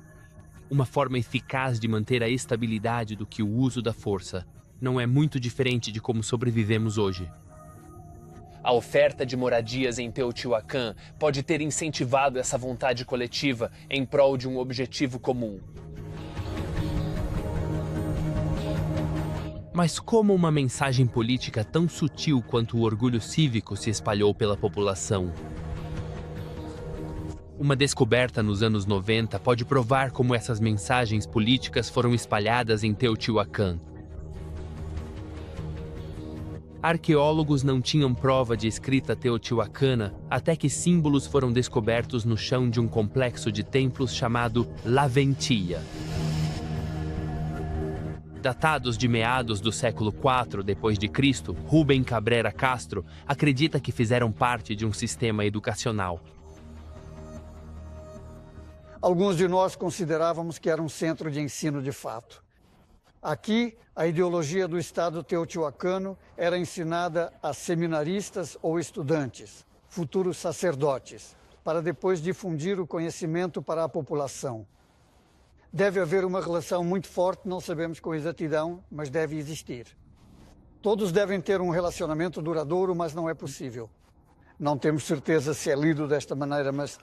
[SPEAKER 6] Uma forma eficaz de manter a estabilidade do que o uso da força. Não é muito diferente de como sobrevivemos hoje.
[SPEAKER 1] A oferta de moradias em Teotihuacan pode ter incentivado essa vontade coletiva em prol de um objetivo comum.
[SPEAKER 6] Mas como uma mensagem política tão sutil quanto o orgulho cívico se espalhou pela população? Uma descoberta nos anos 90 pode provar como essas mensagens políticas foram espalhadas em Teotihuacan. Arqueólogos não tinham prova de escrita teotihuacana até que símbolos foram descobertos no chão de um complexo de templos chamado La Ventilla. Datados de meados do século IV d.C., Rubem Cabrera Castro acredita que fizeram parte de um sistema educacional.
[SPEAKER 2] Alguns de nós considerávamos que era um centro de ensino de fato. Aqui, a ideologia do Estado teotihuacano era ensinada a seminaristas ou estudantes, futuros sacerdotes, para depois difundir o conhecimento para a população. Deve haver uma relação muito forte, não sabemos com exatidão, mas deve existir. Todos devem ter um relacionamento duradouro, mas não é possível. Não temos certeza se é lido desta maneira, mas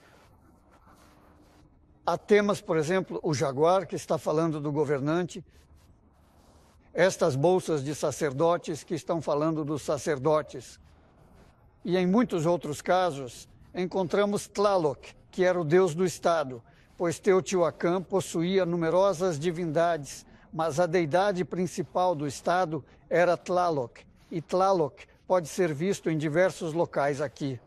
[SPEAKER 2] há temas, por exemplo, o Jaguar, que está falando do governante. estas bolsas de sacerdotes que estão falando dos sacerdotes. E em muitos outros casos, encontramos Tlaloc, que era o deus do Estado, pois Teotihuacan possuía numerosas divindades, mas a deidade principal do Estado era Tlaloc, e Tlaloc pode ser visto em diversos locais aqui.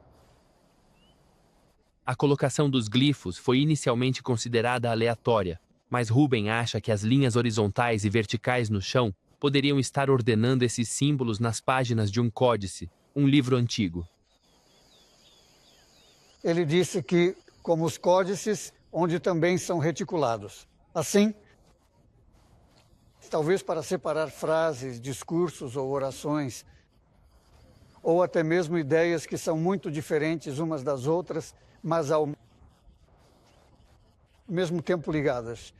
[SPEAKER 6] A colocação dos glifos foi inicialmente considerada aleatória, mas Rubem acha que as linhas horizontais e verticais no chão poderiam estar ordenando esses símbolos nas páginas de um códice, um livro antigo.
[SPEAKER 2] Ele disse que, como os códices, onde também são reticulados. Assim, talvez para separar frases, discursos ou orações, ou até mesmo ideias que são muito diferentes umas das outras, mas ao mesmo tempo ligadas.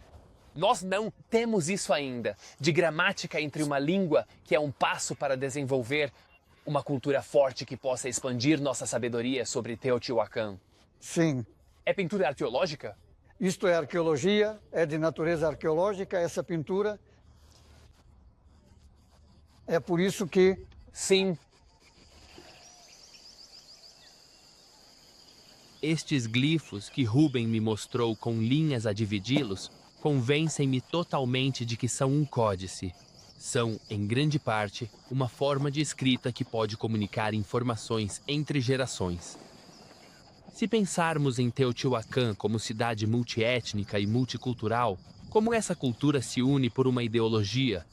[SPEAKER 1] Nós não temos isso ainda, de gramática entre uma língua, que é um passo para desenvolver uma cultura forte que possa expandir nossa sabedoria sobre Teotihuacan.
[SPEAKER 2] Sim.
[SPEAKER 1] É pintura arqueológica?
[SPEAKER 2] Isto é arqueologia, é de natureza arqueológica, essa pintura. É por isso que...
[SPEAKER 1] Sim.
[SPEAKER 6] Estes glifos que Rubem me mostrou com linhas a dividi-los convencem-me totalmente de que são um códice. São, em grande parte, uma forma de escrita que pode comunicar informações entre gerações. Se pensarmos em Teotihuacan como cidade multiétnica e multicultural, como essa cultura se une por uma ideologia?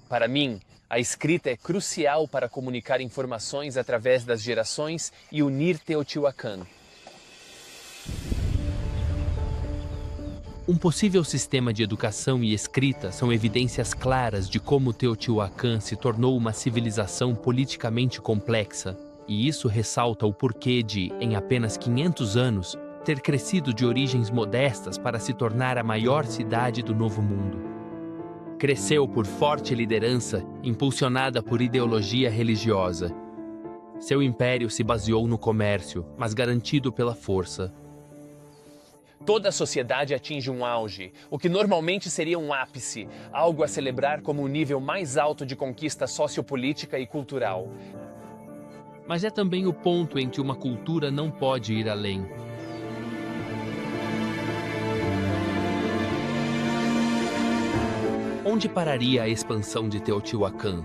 [SPEAKER 1] Para mim, a escrita é crucial para comunicar informações através das gerações e unir Teotihuacan.
[SPEAKER 6] Um possível sistema de educação e escrita são evidências claras de como Teotihuacan se tornou uma civilização politicamente complexa, e isso ressalta o porquê de, em apenas 500 anos, ter crescido de origens modestas para se tornar a maior cidade do Novo Mundo. Cresceu por forte liderança, impulsionada por ideologia religiosa. Seu império se baseou no comércio, mas garantido pela força.
[SPEAKER 1] Toda a sociedade atinge um auge, o que normalmente seria um ápice, algo a celebrar como o nível mais alto de conquista sociopolítica e cultural.
[SPEAKER 6] Mas é também o ponto em que uma cultura não pode ir além. Onde pararia a expansão de Teotihuacan?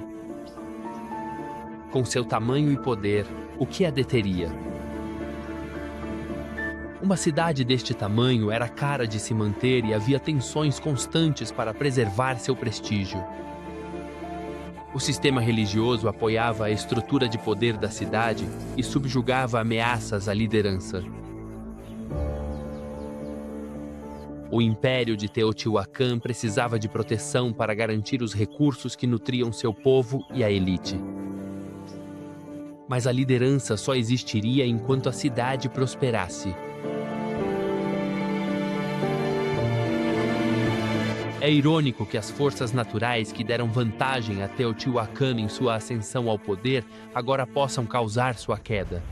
[SPEAKER 6] Com seu tamanho e poder, o que a deteria? Uma cidade deste tamanho era cara de se manter e havia tensões constantes para preservar seu prestígio. O sistema religioso apoiava a estrutura de poder da cidade e subjugava ameaças à liderança. O império de Teotihuacan precisava de proteção para garantir os recursos que nutriam seu povo e a elite. Mas a liderança só existiria enquanto a cidade prosperasse. É irônico que as forças naturais que deram vantagem a Teotihuacan em sua ascensão ao poder agora possam causar sua queda.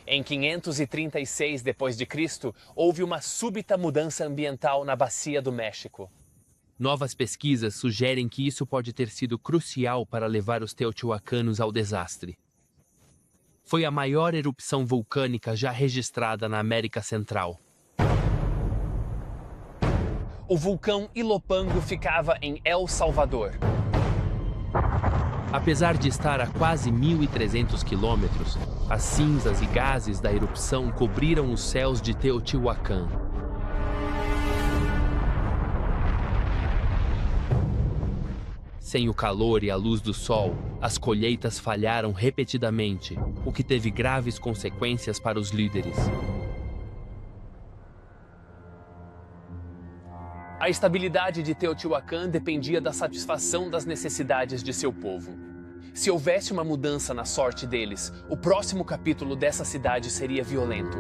[SPEAKER 1] Em 536 d.C., houve uma súbita mudança ambiental na Bacia do México.
[SPEAKER 6] Novas pesquisas sugerem que isso pode ter sido crucial para levar os teotihuacanos ao desastre. Foi a maior erupção vulcânica já registrada na América Central.
[SPEAKER 1] O vulcão Ilopango ficava em El Salvador.
[SPEAKER 6] Apesar de estar a quase 1.300 quilômetros, as cinzas e gases da erupção cobriram os céus de Teotihuacan. Sem o calor e a luz do sol, as colheitas falharam repetidamente, o que teve graves consequências para os líderes.
[SPEAKER 1] A estabilidade de Teotihuacan dependia da satisfação das necessidades de seu povo. Se houvesse uma mudança na sorte deles, o próximo capítulo dessa cidade seria violento.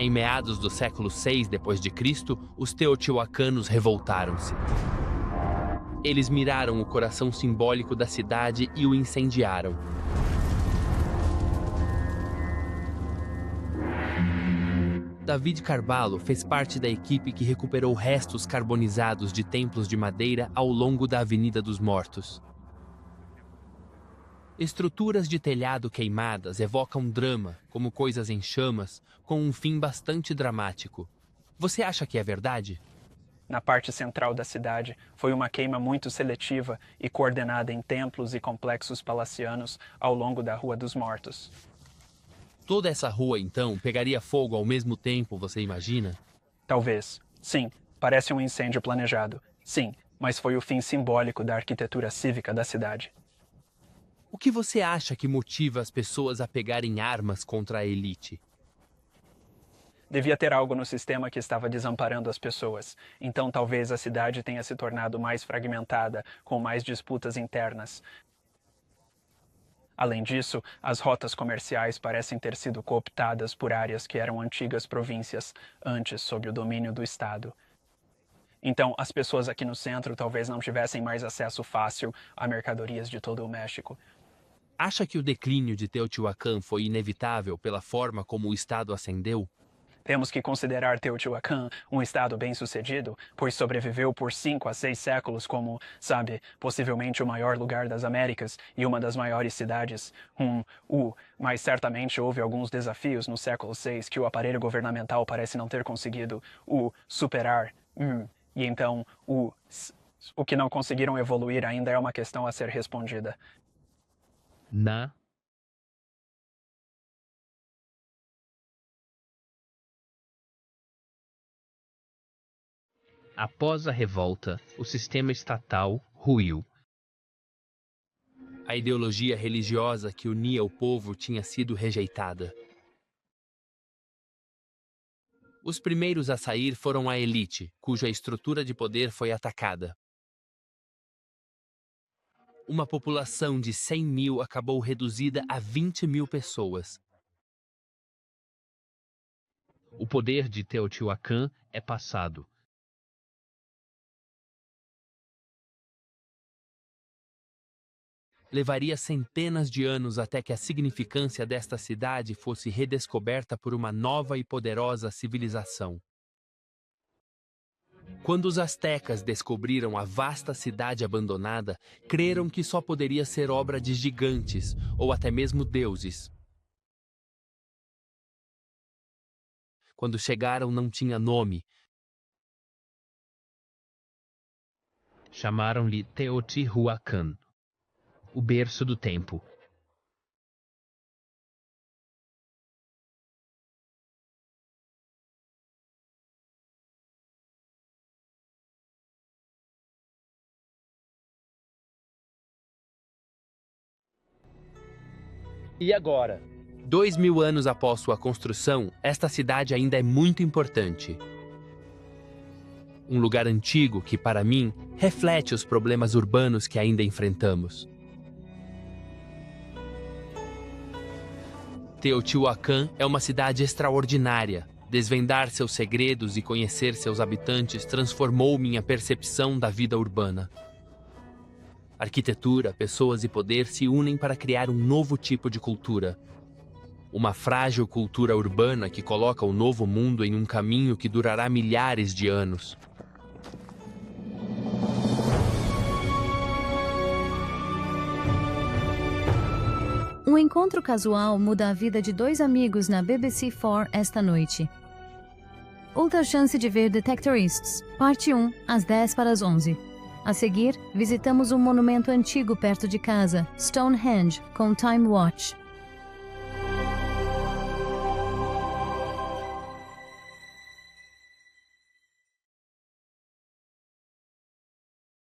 [SPEAKER 6] Em meados do século VI d.C., os teotihuacanos revoltaram-se. Eles miraram o coração simbólico da cidade e o incendiaram. David Carvalho fez parte da equipe que recuperou restos carbonizados de templos de madeira ao longo da Avenida dos Mortos. Estruturas de telhado queimadas evocam drama, como coisas em chamas, com um fim bastante dramático. Você acha que é verdade?
[SPEAKER 3] Na parte central da cidade, foi uma queima muito seletiva e coordenada em templos e complexos palacianos ao longo da Rua dos Mortos.
[SPEAKER 6] Toda essa rua, então, pegaria fogo ao mesmo tempo, você imagina?
[SPEAKER 3] Talvez. Sim, parece um incêndio planejado. Sim, mas foi o fim simbólico da arquitetura cívica da cidade.
[SPEAKER 6] O que você acha que motiva as pessoas a pegarem armas contra a elite?
[SPEAKER 3] Devia ter algo no sistema que estava desamparando as pessoas. Então talvez a cidade tenha se tornado mais fragmentada, com mais disputas internas. Além disso, as rotas comerciais parecem ter sido cooptadas por áreas que eram antigas províncias, antes sob o domínio do Estado. Então, as pessoas aqui no centro talvez não tivessem mais acesso fácil a mercadorias de todo o México.
[SPEAKER 6] Acha que o declínio de Teotihuacan foi inevitável pela forma como o Estado ascendeu?
[SPEAKER 3] Temos que considerar Teotihuacan um estado bem-sucedido, pois sobreviveu por 5 a 6 séculos como, sabe, possivelmente o maior lugar das Américas e uma das maiores cidades. Mas certamente houve alguns desafios no século VI que o aparelho governamental parece não ter conseguido superar. E então, o que não conseguiram evoluir ainda é uma questão a ser respondida.
[SPEAKER 1] Após a revolta, o sistema estatal ruiu.
[SPEAKER 6] A ideologia religiosa que unia o povo tinha sido rejeitada. Os primeiros a sair foram a elite, cuja estrutura de poder foi atacada. Uma população de 100 mil acabou reduzida a 20 mil pessoas.
[SPEAKER 1] O poder de Teotihuacan é passado.
[SPEAKER 6] Levaria centenas de anos até que a significância desta cidade fosse redescoberta por uma nova e poderosa civilização. Quando os astecas descobriram a vasta cidade abandonada, creram que só poderia ser obra de gigantes ou até mesmo deuses. Quando chegaram, não tinha nome.
[SPEAKER 1] Chamaram-lhe Teotihuacan, o berço do tempo.
[SPEAKER 8] E agora?
[SPEAKER 6] 2000 anos após sua construção, esta cidade ainda é muito importante. Um lugar antigo que, para mim, reflete os problemas urbanos que ainda enfrentamos. Teotihuacan é uma cidade extraordinária. Desvendar seus segredos e conhecer seus habitantes transformou minha percepção da vida urbana. Arquitetura, pessoas e poder se unem para criar um novo tipo de cultura. Uma frágil cultura urbana que coloca o novo mundo em um caminho que durará milhares de anos.
[SPEAKER 10] Um encontro casual muda a vida de 2 amigos na BBC4 esta noite. Outra chance de ver Detectorists, parte 1, às 10:50. A seguir, visitamos um monumento antigo perto de casa, Stonehenge, com Time Watch.